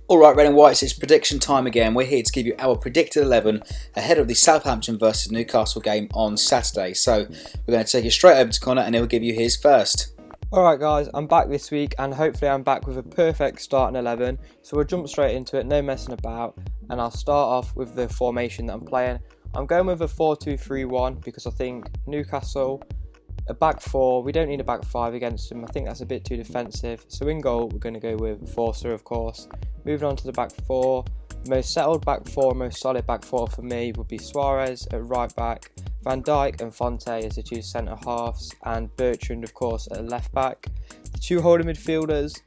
Alright, Red and Whites, it's prediction time again. We're here to give you our predicted 11 ahead of the Southampton versus Newcastle game on Saturday. So we're going to take it straight over to Connor and he'll give you his first. Alright guys, I'm back this week and hopefully I'm back with a perfect starting 11. So we'll jump straight into it, no messing about, and I'll start off with the formation that I'm playing. I'm going with a 4-2-3-1 because I think Newcastle, a back four, we don't need a back five against them. I think that's a bit too defensive. So in goal, we're going to go with Forster, of course. Moving on to the back four, most settled back four, most solid back four for me would be Suarez at right back, Van Dijk and Fonte as the two centre halves, and Bertrand, of course, at left back. The two holding midfielders,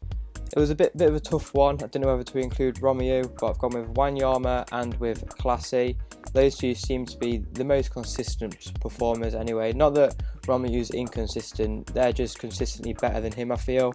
it was a bit of a tough one. I don't know whether to include Romeo, but I've gone with Wanyama and with Classy. Those two seem to be the most consistent performers anyway. Not that Romeo's inconsistent, they're just consistently better than him, I feel.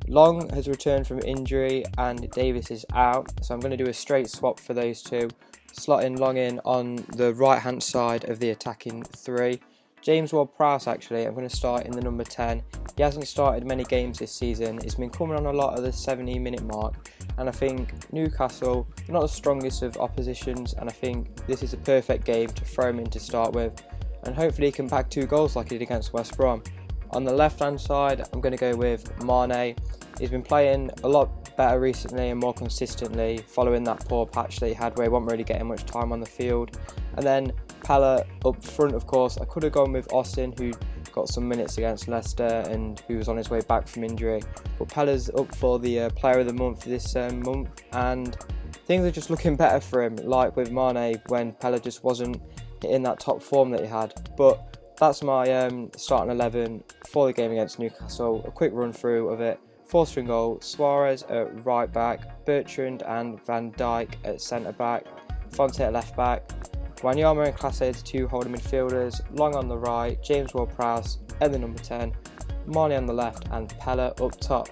Long has returned from injury and Davis is out, so I'm going to do a straight swap for those two. Slotting Long in on the right hand side of the attacking three. James Ward-Prowse, actually, I'm going to start in the number 10. He hasn't started many games this season. He's been coming on a lot at the 70-minute mark. And I think Newcastle are not the strongest of oppositions. And I think this is a perfect game to throw him in to start with. And hopefully he can bag 2 goals like he did against West Brom. On the left-hand side, I'm going to go with Mane. He's been playing a lot better recently and more consistently, following that poor patch that he had where he wasn't really getting much time on the field. And then Pella up front, of course. I could have gone with Austin, who got some minutes against Leicester and who was on his way back from injury. But Pella's up for the Player of the Month this month, and things are just looking better for him, like with Mane when Pella just wasn't hitting that top form that he had. But that's my starting 11 for the game against Newcastle. A quick run through of it. Forster in goal, Suarez at right back, Bertrand and Van Dijk at centre back, Fonte at left back, Wanyama and Classe as two holding midfielders, Long on the right, James Ward-Prowse at the number 10, Mane on the left and Pella up top.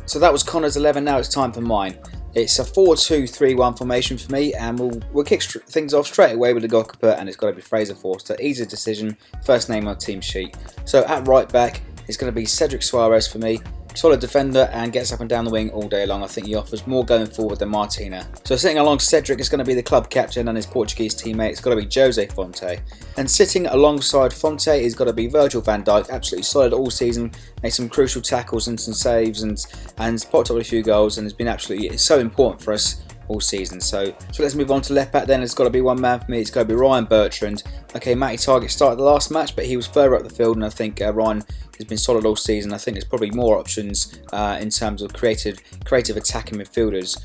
So that was Connor's 11, now it's time for mine. It's a 4-2-3-1 formation for me, and we'll kick things off straight away with the goalkeeper, and it's got to be Fraser Forster. Easy decision, first name on the team sheet. So at right back, it's going to be Cedric Suarez for me. Solid defender and gets up and down the wing all day long. I think he offers more going forward than Martina. So sitting along Cedric is going to be the club captain and his Portuguese teammate. It's got to be Jose Fonte. And sitting alongside Fonte is got to be Virgil van Dijk. Absolutely solid all season. Made some crucial tackles and some saves and popped up with a few goals, and has been absolutely so important for us all season. So let's move on to left back then. It's got to be one man for me. It's got to be Ryan Bertrand. Okay, Matty Targett started the last match, but he was further up the field, and I think Ryan has been solid all season. I think there's probably more options in terms of creative attacking midfielders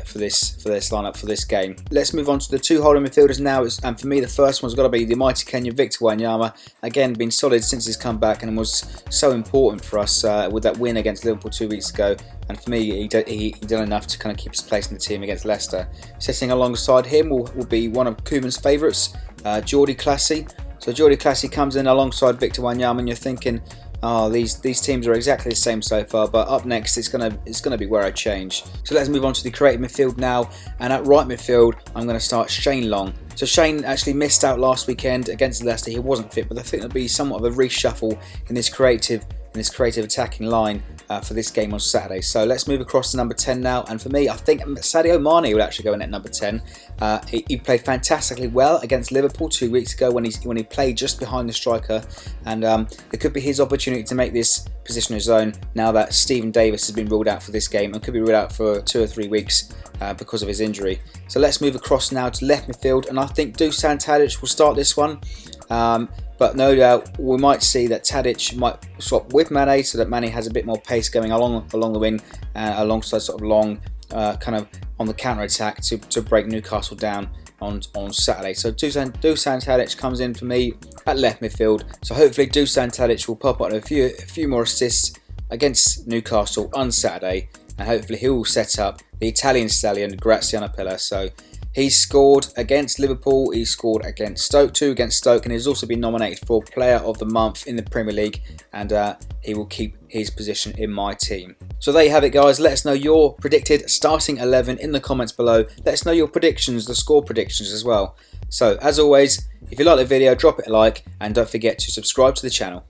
for this lineup for this game. Let's move on to the two holding midfielders now. And for me, the first one's got to be the mighty Kenyan Victor Wanyama. Again, been solid since his comeback and was so important for us with that win against Liverpool 2 weeks ago. And for me, he done enough to kind of keep his place in the team against Leicester. Sitting alongside him will be one of Koeman's favourites, Jordi Classy. So Jordi Classy comes in alongside Victor Wanyama, and you're thinking, oh, these teams are exactly the same so far, but up next it's gonna be where I change. So let's move on to the creative midfield now, and at right midfield I'm going to start Shane Long. So Shane actually missed out last weekend against Leicester. He wasn't fit, but I think there'll be somewhat of a reshuffle in this creative attacking line for this game on Saturday. So let's move across to number 10 now, and for me, I think Sadio Mane will actually go in at number 10. He played fantastically well against Liverpool 2 weeks ago when he played just behind the striker, and it could be his opportunity to make this position his own now that Stephen Davis has been ruled out for this game and could be ruled out for 2 or 3 weeks because of his injury. So let's move across now to left midfield, and I think Dusan Tadic will start this one. But no doubt we might see that Tadic might swap with Mane, so that Mane has a bit more pace going along the wing, alongside sort of Long, kind of on the counter attack to break Newcastle down on Saturday. So Dusan Tadic comes in for me at left midfield. So hopefully Dusan Tadic will pop up a few more assists against Newcastle on Saturday, and hopefully he will set up the Italian stallion Graziano Pella. So he scored against Liverpool, he scored against Stoke, 2 against Stoke, and he's also been nominated for Player of the Month in the Premier League, and he will keep his position in my team. So there you have it, guys. Let us know your predicted starting 11 in the comments below. Let us know your predictions, the score predictions as well. So as always, if you like the video, drop it a like, and don't forget to subscribe to the channel.